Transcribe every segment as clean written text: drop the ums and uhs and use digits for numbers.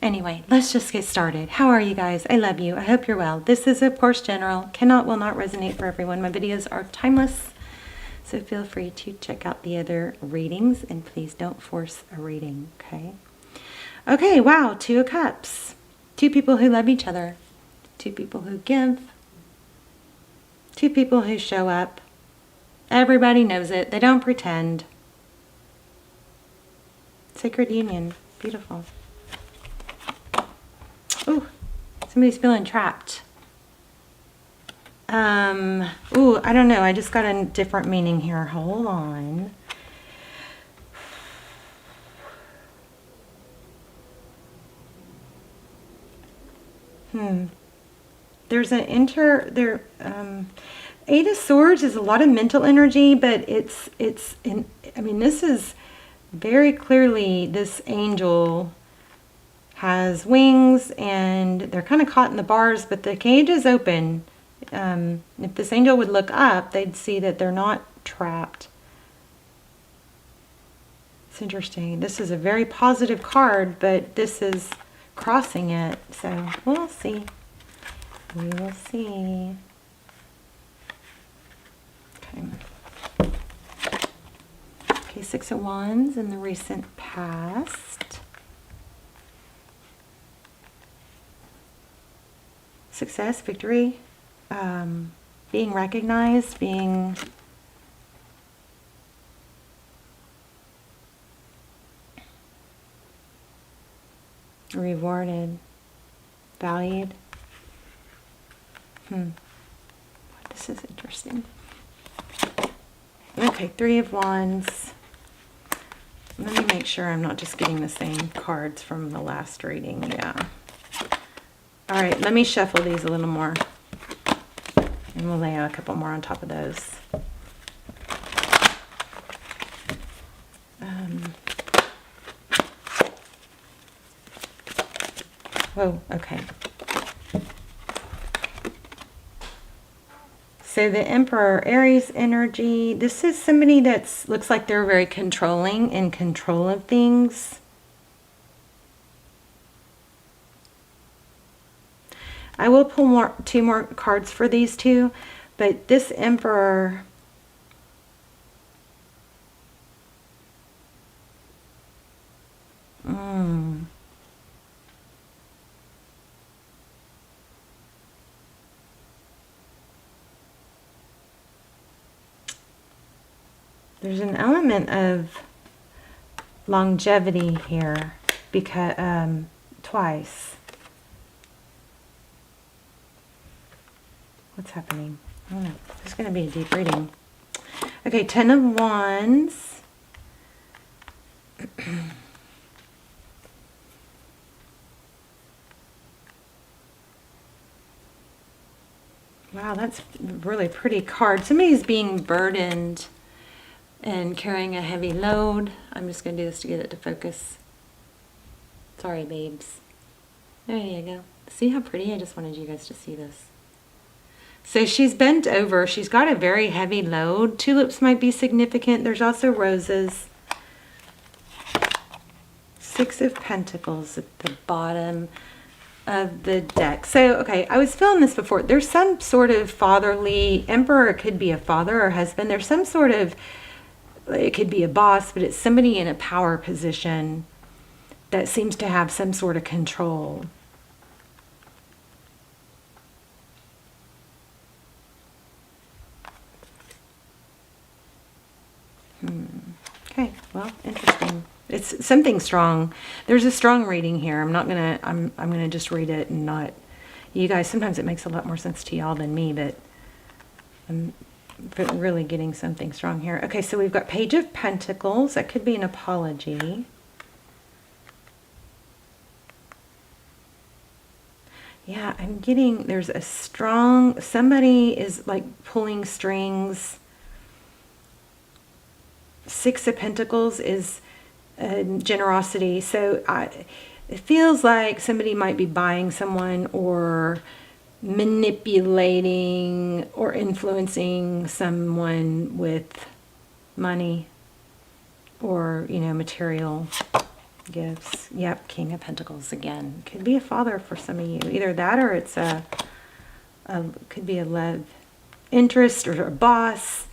Anyway, let's just get started. How are you guys? I love you. I hope you're well. This is, of course, general. Cannot, will not resonate for everyone. My videos are timeless, so feel free to check out the other readings, and please don't force a reading, okay? Okay, wow, Two of Cups. Two people who love each other. Two people who give. Two people who show up. Everybody knows it. They don't pretend. Sacred union. Beautiful. Ooh, somebody's feeling trapped. Ooh, I don't know. I just got a different meaning here. Hold on. There's an Eight of Swords is a lot of mental energy, but I mean, this is very clearly, this angel has wings and they're kind of caught in the bars, but the cage is open. If this angel would look up, they'd see that they're not trapped. It's interesting. This is a very positive card, but this is crossing it. So we'll see. We will see. Okay, Six of Wands in the recent past. Success, victory, being recognized, being rewarded, valued. This is interesting. Okay, Three of Wands. Let me make sure I'm not just getting the same cards from the last reading. Yeah. All right, let me shuffle these a little more. And we'll lay out a couple more on top of those. Whoa, okay. So the Emperor, Aries energy. This is somebody that looks like they're very controlling, in control of things. I will pull two more cards for these two, but this Emperor, there's an element of longevity here, because twice. What's happening? I don't know. This is going to be a deep reading. Okay, Ten of Wands. Wow, that's a really pretty card. Somebody's being burdened and carrying a heavy load. I'm just going to do this to get it to focus. Sorry, babes. There you go. See how pretty? I just wanted you guys to see this. So she's bent over. She's got a very heavy load. Tulips might be significant. There's also roses. Six of Pentacles at the bottom of the deck. So, okay, I was feeling this before. There's some sort of fatherly, Emperor, it could be a father or husband. There's some sort of, it could be a boss, but it's somebody in a power position that seems to have some sort of control. Okay, well, interesting. It's something strong. There's a strong reading here. I'm gonna just read it and not, you guys, sometimes it makes a lot more sense to y'all than me, but I'm really getting something strong here. Okay, so we've got Page of Pentacles. That could be an apology. Yeah, I'm getting, there's a strong, somebody is like pulling strings. Six of Pentacles is generosity. So it feels like somebody might be buying someone or manipulating or influencing someone with money or, you know, material Gifts. Yep, King of Pentacles again. Could be a father for some of you. Either that or it's could be a love interest or a boss.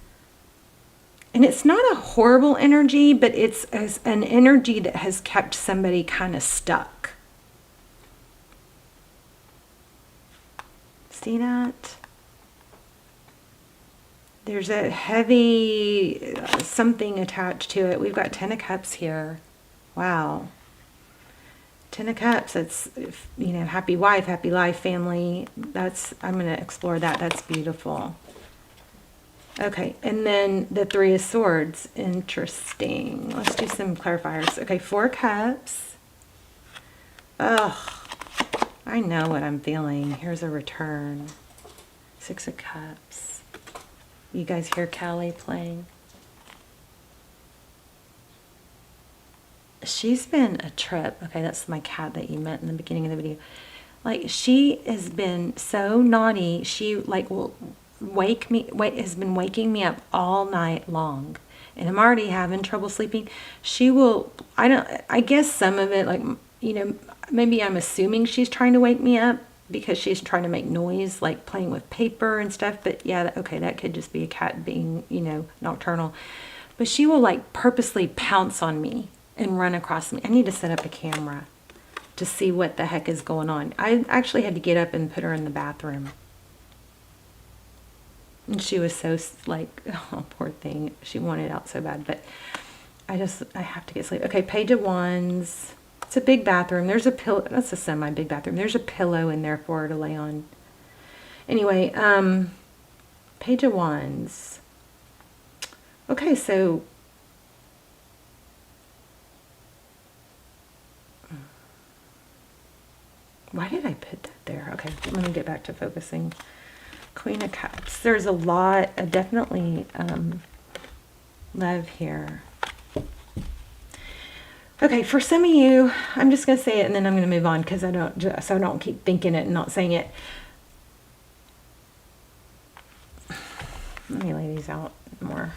And it's not a horrible energy, but it's an energy that has kept somebody kind of stuck. See that? There's a heavy something attached to it. We've got 10 of Cups here. Wow. 10 of Cups, it's, you know, happy wife, happy life, family. I'm going to explore that. That's beautiful. Okay, and then the 3 of Swords. Interesting. Let's do some clarifiers. Okay, 4 Cups. Oh, I know what I'm feeling. Here's a return. 6 of Cups. You guys hear Callie playing? She's been a trip. Okay, that's my cat that you met in the beginning of the video. Like, she has been so naughty. She, like, will has been waking me up all night long. And I'm already having trouble sleeping. She will, I guess some of it, like, you know, maybe I'm assuming she's trying to wake me up because she's trying to make noise, like playing with paper and stuff. But yeah, okay, that could just be a cat being, you know, nocturnal. But she will, like, purposely pounce on me and run across me. I need to set up a camera to see what the heck is going on. I actually had to get up and put her in the bathroom. And she was so, like, oh, poor thing. She wanted out so bad. But I have to get sleep. Okay, Page of Wands. It's a big bathroom. There's a pillow. That's a semi-big bathroom. There's a pillow in there for her to lay on. Anyway, Page of Wands. Okay, so why did I put that there? Okay, let me get back to focusing. Queen of Cups. There's a lot, definitely love here. Okay, for some of you, I'm just going to say it and then I'm going to move on because I don't keep thinking it and not saying it. Let me lay these out more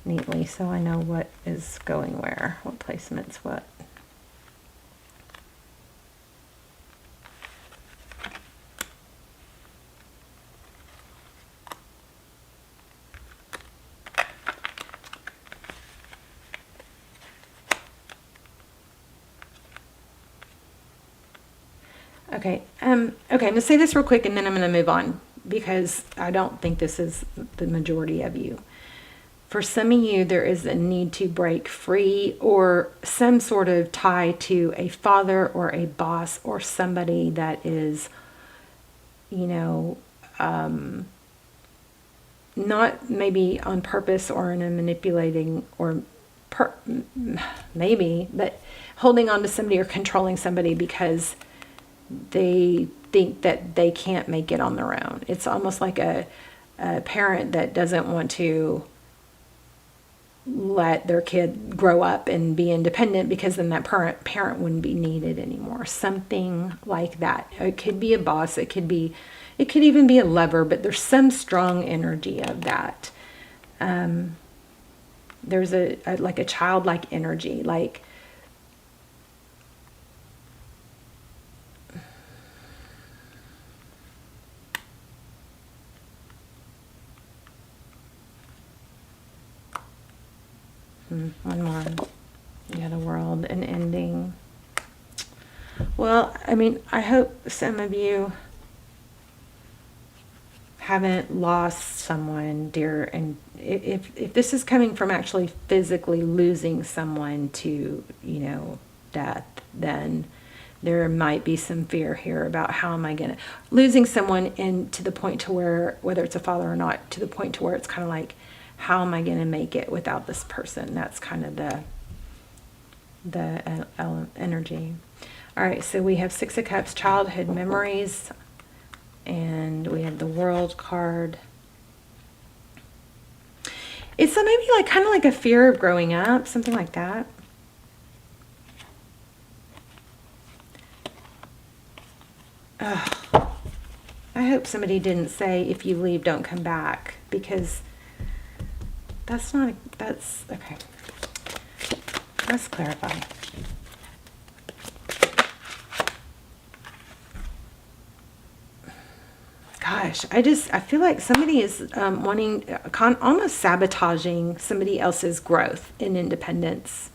neatly so I know what is going where, what placement's what. Okay, okay, I'm going to say this real quick and then I'm going to move on because I don't think this is the majority of you. For some of you, there is a need to break free or some sort of tie to a father or a boss or somebody that is, you know, not maybe on purpose or in a manipulating or maybe, but holding on to somebody or controlling somebody because they think that they can't make it on their own. It's almost like a parent that doesn't want to let their kid grow up and be independent because then that parent wouldn't be needed anymore. Something like that. It could be a boss. It could even be a lover, but there's some strong energy of that. There's like a childlike energy, like one more. Yeah, the World, an ending. Well, I mean, I hope some of you haven't lost someone dear, and if this is coming from actually physically losing someone to, you know, death, then there might be some fear here about how am I going to losing someone, and to the point to where, whether it's a father or not, to the point to where it's kind of like, how am I going to make it without this person? That's kind of the energy. All right, so we have 6 of Cups, childhood memories, and we have the World card. It's maybe like kind of like a fear of growing up, something like that. Ugh. I hope somebody didn't say, if you leave, don't come back, because that's okay. Let's clarify. gosh, I feel like somebody is wanting, almost sabotaging somebody else's growth and independence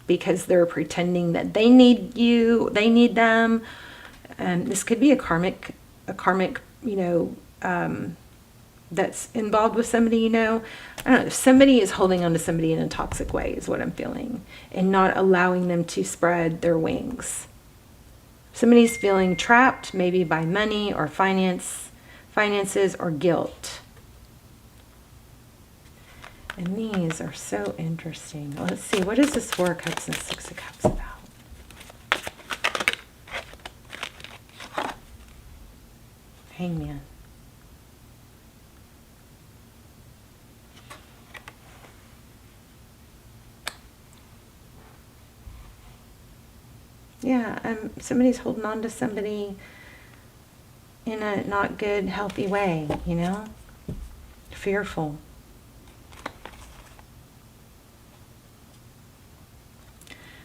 because they're pretending that they need you, they need them. This could be a karmic, you know, that's involved with somebody, you know. I don't know, somebody is holding on to somebody in a toxic way is what I'm feeling, and not allowing them to spread their wings. Somebody's feeling trapped, maybe by money or finances or guilt. And these are so interesting. Let's see, what is this Four of Cups and Six of Cups about? Hangman. Yeah, somebody's holding on to somebody in a not good, healthy way, you know? Fearful.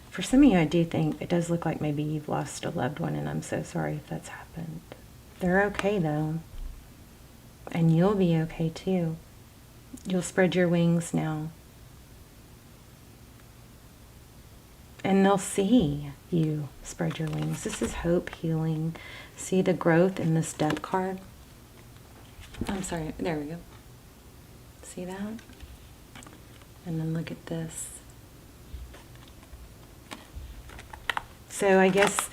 For some of you, I do think it does look like maybe you've lost a loved one, and I'm so sorry if that's happened. They're okay, though. And you'll be okay, too. You'll spread your wings now. And they'll see you spread your wings. This is hope, healing. See the growth in this Death card? I'm sorry, there we go. See that? And then look at this. So I guess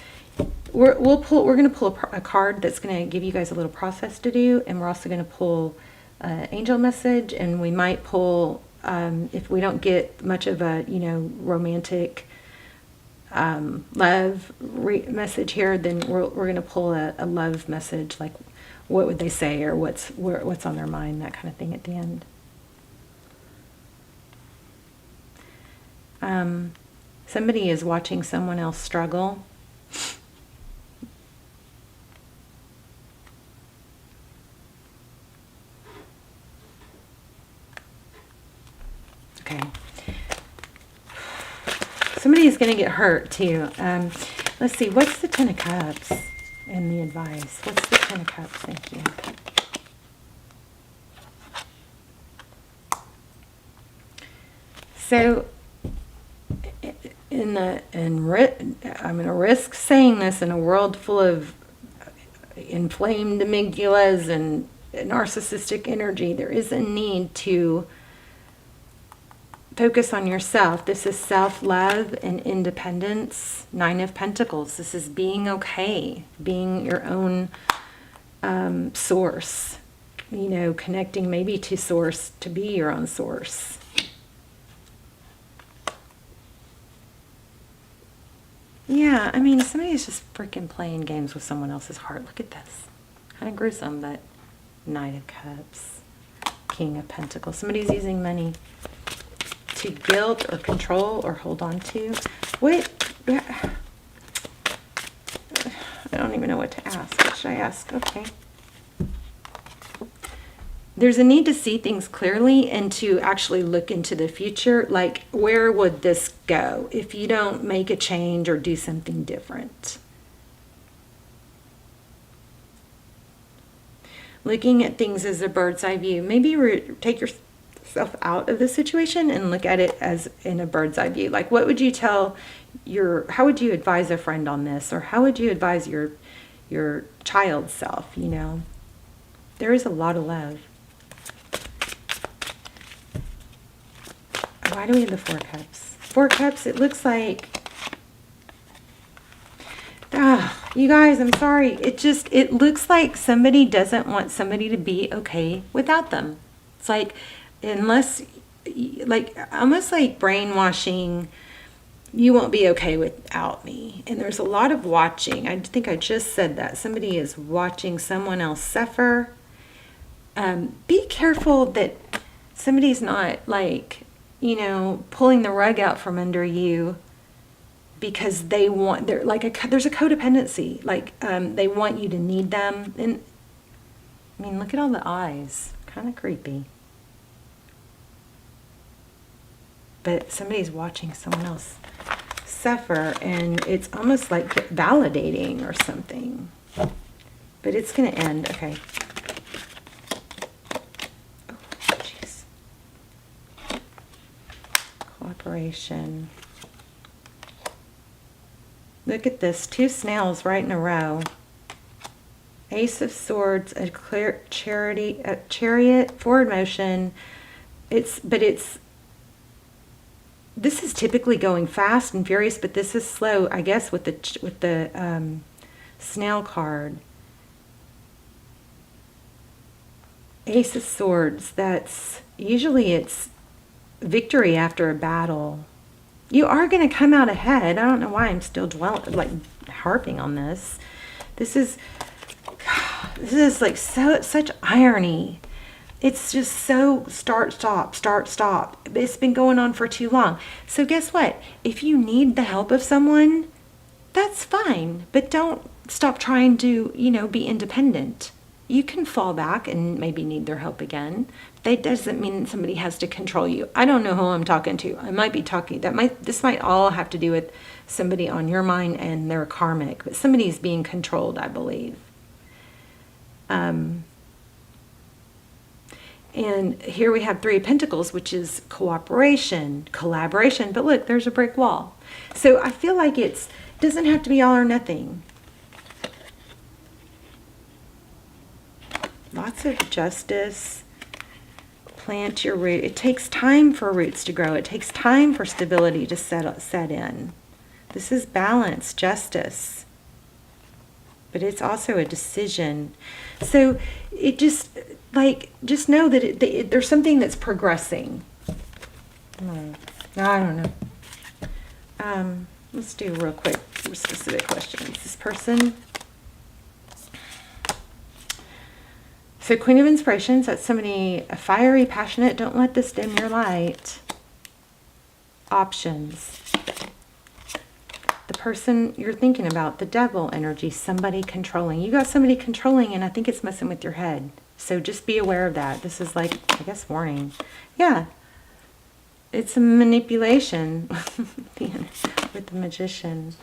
we're going to pull a card that's going to give you guys a little process to do, and we're also going to pull angel message, and we might pull, if we don't get much of a, you know, romantic love message here, then we're going to pull a love message, like what would they say, or what's on their mind, that kind of thing at the end. Somebody is watching someone else struggle. Okay. Somebody is going to get hurt, too. Let's see. What's the Ten of Cups and the advice? What's the Ten of Cups? Thank you. So, I'm going to risk saying this in a world full of inflamed amygdalas and narcissistic energy. There is a need to focus on yourself. This is self-love and independence. Nine of Pentacles. This is being okay, being your own source. You know, connecting maybe to source, to be your own source. Yeah, I mean, somebody's just freaking playing games with someone else's heart. Look at this. Kind of gruesome, but Knight of Cups, King of Pentacles. Somebody's using money to guilt or control or hold on to. What? I don't even know what to ask. What should I ask? Okay. There's a need to see things clearly and to actually look into the future. Like, where would this go if you don't make a change or do something different? Looking at things as a bird's eye view. Maybe take yourself out of the situation and look at it as in a bird's eye view. Like, what would you tell how would you advise a friend on this? Or how would you advise your child self, you know? There is a lot of love. Why do we have the Four Cups? Four Cups, it looks like... you guys, I'm sorry. It looks like somebody doesn't want somebody to be okay without them. It's like, unless, like, almost like brainwashing, you won't be okay without me. And there's a lot of watching. I think I just said that. Somebody is watching someone else suffer. Be careful that somebody's not, like, you know, pulling the rug out from under you because there's a codependency. Like, they want you to need them. And, I mean, look at all the eyes. Kind of creepy. But somebody's watching someone else suffer, and it's almost like validating or something. But it's going to end. Okay. cooperation. Look at this, 2 snails right in a row. Ace of Swords, a clear chariot, forward motion. This is typically going fast and furious, but this is slow, I guess, with the snail card. Ace of Swords, that's usually it's victory after a battle. You are going to come out ahead. I don't know why I'm still harping on this. This is like such irony. It's just so start, stop, start, stop. It's been going on for too long. So guess what? If you need the help of someone, that's fine. But don't stop trying to, be independent. You can fall back and maybe need their help again. That doesn't mean somebody has to control you. I don't know who I'm talking to. I might be talking, this might all have to do with somebody on your mind and their karmic, but somebody's being controlled, I believe. And here we have 3 of Pentacles, which is cooperation, collaboration. But look, there's a brick wall. So I feel like it doesn't have to be all or nothing. Lots of justice. Plant your root. It takes time for roots to grow. It takes time for stability to set in. This is balance, justice. But it's also a decision. So it just know that there's something that's progressing. I don't know. Let's do real quick specific questions. This person. So Queen of Inspirations, that's somebody fiery, passionate. Don't let this dim your light. Options. The person you're thinking about, the devil energy, somebody controlling. You got somebody controlling, and I think it's messing with your head. So just be aware of that. This is like, I guess, warning. Yeah. It's a manipulation with the Magician.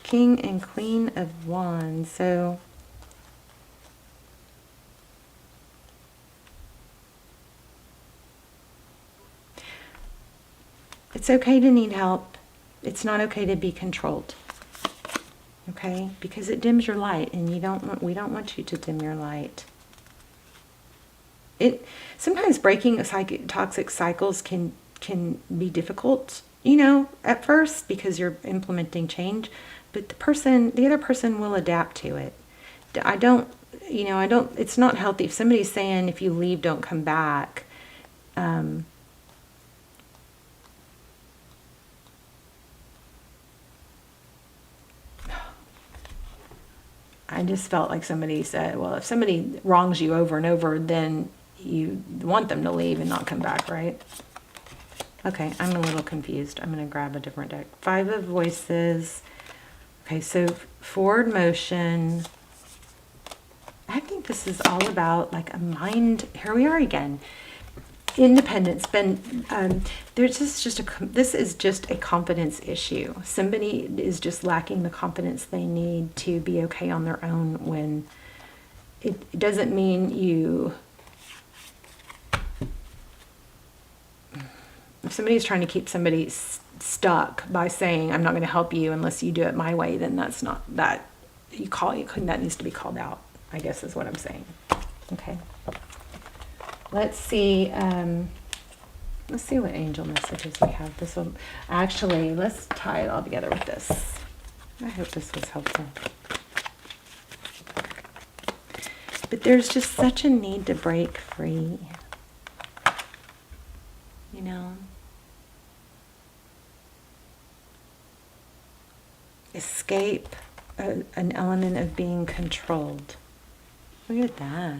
King and Queen of Wands. So it's okay to need help. It's not okay to be controlled. Okay? Because it dims your light, and we don't want you to dim your light. Sometimes breaking toxic cycles can be difficult, at first, because you're implementing change, but the other person will adapt to it. It's not healthy. If somebody's saying if you leave, don't come back, I just felt like somebody said, well, if somebody wrongs you over and over, then you want them to leave and not come back, right? Okay, I'm a little confused. I'm going to grab a different deck. 5 of Voices. Okay, so forward motion. I think this is all about like a mind. Here we are again. Independence. This is just a confidence issue. Somebody is just lacking the confidence they need to be okay on their own. When it doesn't mean if somebody's trying to keep somebody stuck by saying, I'm not going to help you unless you do it my way, then that's not that that needs to be called out, I guess is what I'm saying. Okay. Let's see what angel messages we have. This one, actually, let's tie it all together with this. I hope this was helpful. But there's just such a need to break free. Escape an element of being controlled. Look at that.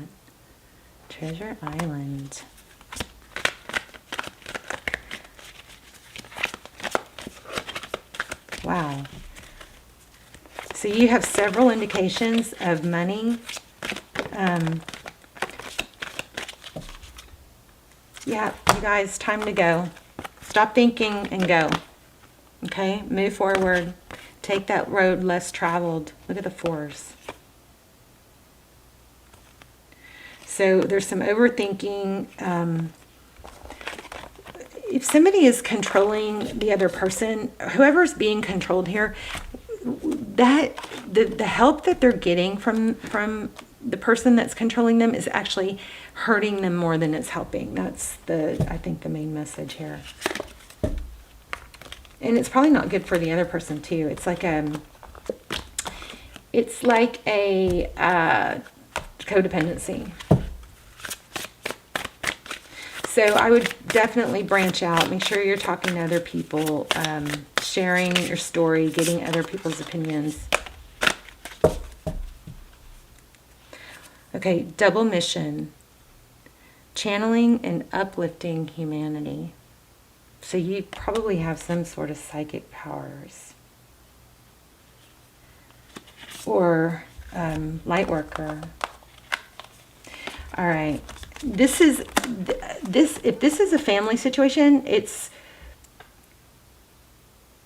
Treasure Island. Wow. So you have several indications of money. Yeah, you guys, time to go. Stop thinking and go. Okay, move forward. Take that road less traveled. Look at the 4s. So there's some overthinking. if somebody is controlling the other person, whoever's being controlled here, that the help that they're getting from the person that's controlling them is actually hurting them more than it's helping. That's I think the main message here. And it's probably not good for the other person too. It's like a codependency. So I would definitely branch out. Make sure you're talking to other people, sharing your story, getting other people's opinions. Okay, double mission. Channeling and uplifting humanity. So you probably have some sort of psychic powers. Or light worker. All right. If this is a family situation,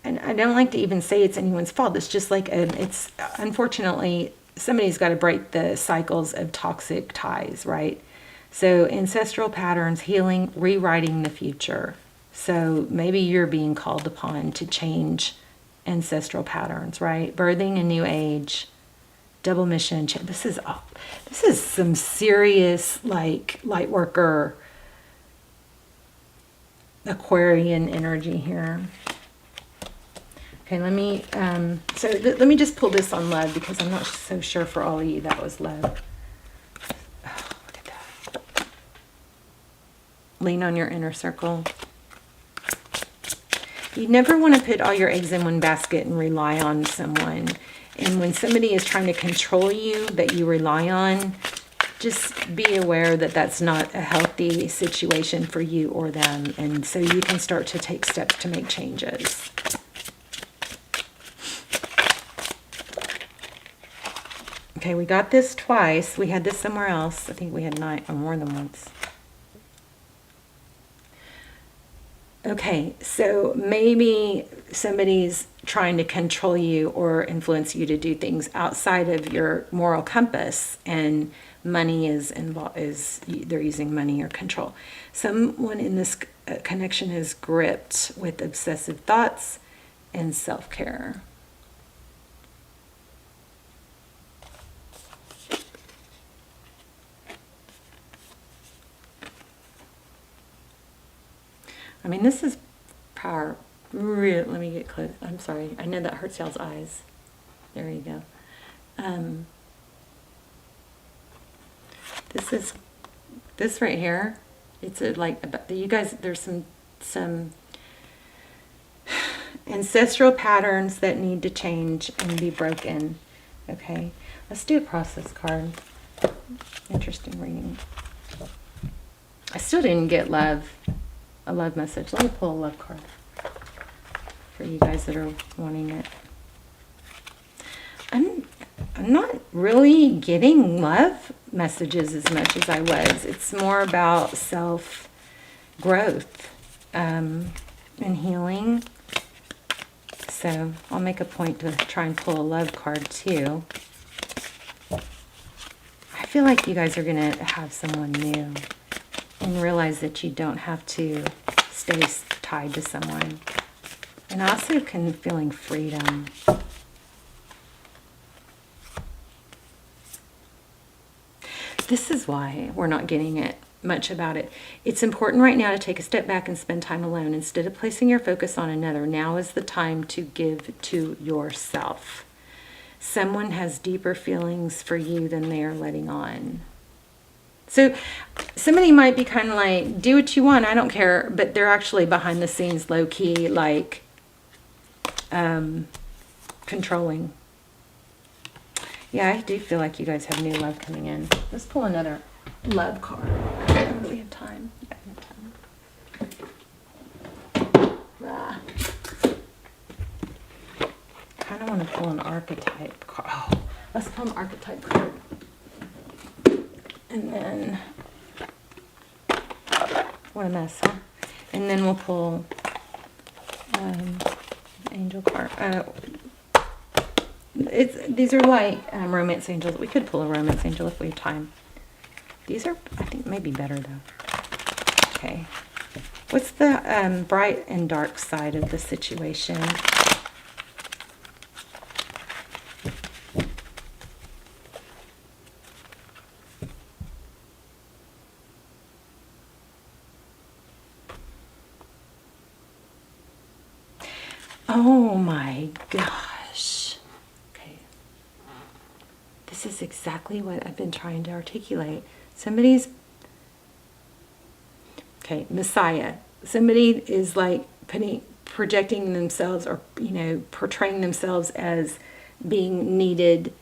and I don't like to even say it's anyone's fault. It's just like, it's unfortunately, somebody's got to break the cycles of toxic ties, right? So ancestral patterns, healing, rewriting the future. So maybe you're being called upon to change ancestral patterns, right? Birthing a new age. Double mission. This is some serious, like, light worker Aquarian energy here. Okay, let me let me just pull this on love, because I'm not so sure for all of you that was love. Oh, look at that. Lean on your inner circle. You never want to put all your eggs in one basket and rely on someone. And when somebody is trying to control you that you rely on, just be aware that that's not a healthy situation for you or them. And so you can start to take steps to make changes. Okay, we got this twice. We had this somewhere else. I think we had 9 or more than once. Okay, so maybe somebody's trying to control you or influence you to do things outside of your moral compass, and money is involved. They're using money or control. Someone in this connection is gripped with obsessive thoughts and self-care. I mean, this is power. Let me get close. I'm sorry. I know that hurts y'all's eyes. There you go. This right here. It's you guys. There's some ancestral patterns that need to change and be broken. Okay. Let's do a process card. Interesting reading. I still didn't get love. A love message. Let me pull a love card for you guys that are wanting it. I'm not really getting love messages as much as I was. It's more about self-growth and healing. So I'll make a point to try and pull a love card too. I feel like you guys are going to have someone new. And realize that you don't have to stay tied to someone. And I also can feeling freedom. This is why we're not getting it much about it. It's important right now to take a step back and spend time alone. Instead of placing your focus on another, now is the time to give to yourself. Someone has deeper feelings for you than they are letting on. So somebody might be kind of like, do what you want, I don't care, but they're actually behind the scenes, low-key, like, controlling. Yeah, I do feel like you guys have new love coming in. Let's pull another love card. Do we have time? Yeah, we have time. I kind of want to pull an archetype card. Oh, let's pull an archetype card. And then, what a mess, huh? And then we'll pull angel card. These are like romance angels. We could pull a romance angel if we have time. These are, I think, maybe better though. Okay. What's the bright and dark side of the situation? Oh my gosh. Okay. This is exactly what I've been trying to articulate. Somebody's, okay, Messiah. Somebody is like projecting themselves, or, you know, portraying themselves as being needed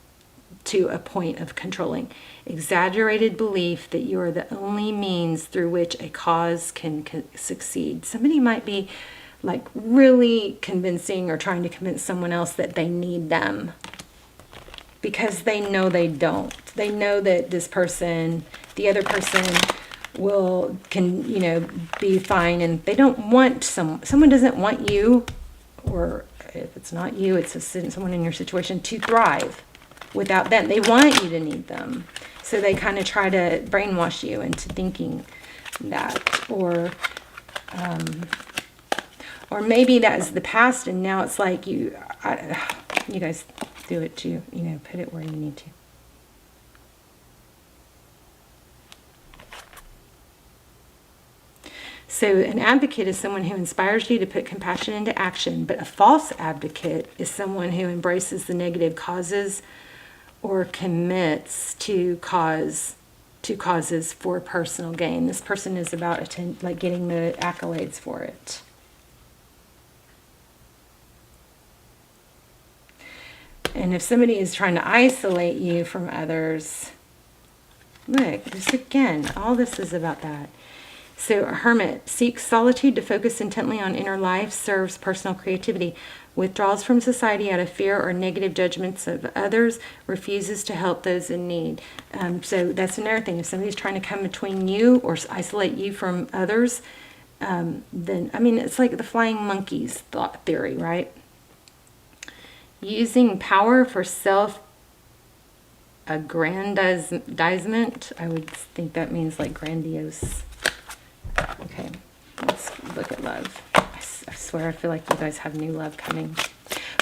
to a point of controlling. Exaggerated belief that you are the only means through which a cause can succeed. Somebody might be like really convincing or trying to convince someone else that they need them, because they know they don't. They know that this person, the other person, can, you know, be fine, and they don't want someone doesn't want you, or if it's not you, it's someone in your situation, to thrive without them. They want you to need them. So they kind of try to brainwash you into thinking that, or maybe that's the past, and now it's like you guys do it too, you know, put it where you need to. So an advocate is someone who inspires you to put compassion into action, but a false advocate is someone who embraces the negative causes or commits to causes for personal gain. This person is about getting the accolades for it. And if somebody is trying to isolate you from others, look, just again, all this is about that. So a hermit seeks solitude to focus intently on inner life, serves personal creativity, withdraws from society out of fear or negative judgments of others, refuses to help those in need. So that's another thing. If somebody's trying to come between you or isolate you from others, then, I mean, it's like the flying monkeys thought theory, right? Using power for self-aggrandizement. I would think that means like grandiose. Okay, let's look at love. I swear I feel like you guys have new love coming.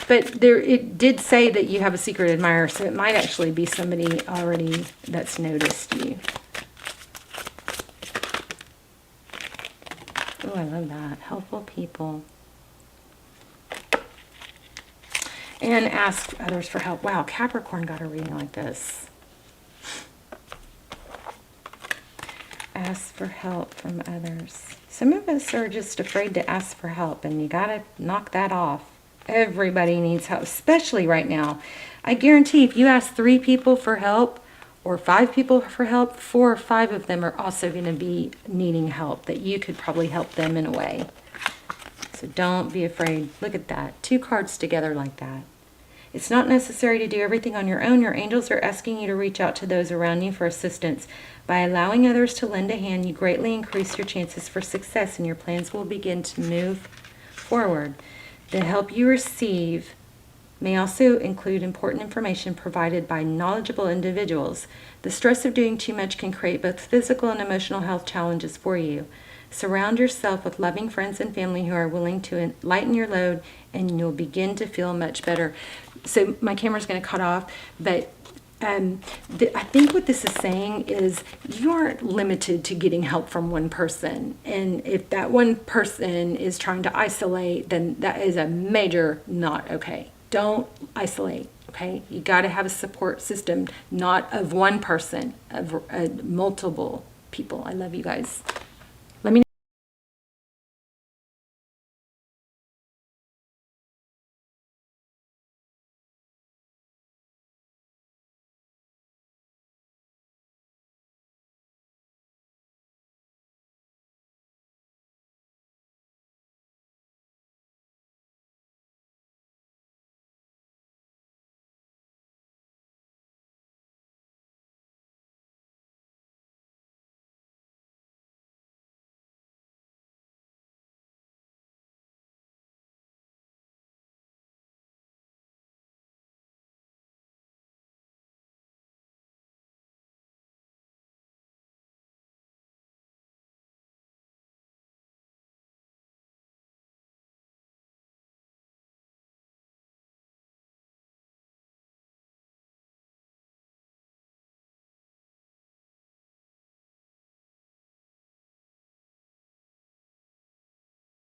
But it did say that you have a secret admirer, so it might actually be somebody already that's noticed you. Oh, I love that. Helpful people. And ask others for help. Wow, Capricorn got a reading like this. Ask for help from others. Some of us are just afraid to ask for help, and you gotta knock that off. Everybody needs help, especially right now. I guarantee if you ask 3 people for help or 5 people for help, 4 or 5 of them are also going to be needing help, that you could probably help them in a way. So don't be afraid. Look at that. 2 cards together like that. It's not necessary to do everything on your own. Your angels are asking you to reach out to those around you for assistance. By allowing others to lend a hand, you greatly increase your chances for success, and your plans will begin to move forward. The help you receive may also include important information provided by knowledgeable individuals. The stress of doing too much can create both physical and emotional health challenges for you. Surround yourself with loving friends and family who are willing to lighten your load, and you'll begin to feel much better. So my camera's going to cut off, but I think what this is saying is you aren't limited to getting help from one person. And if that one person is trying to isolate, then that is a major not okay. Don't isolate, okay? You got to have a support system, not of one person, of multiple people. I love you guys.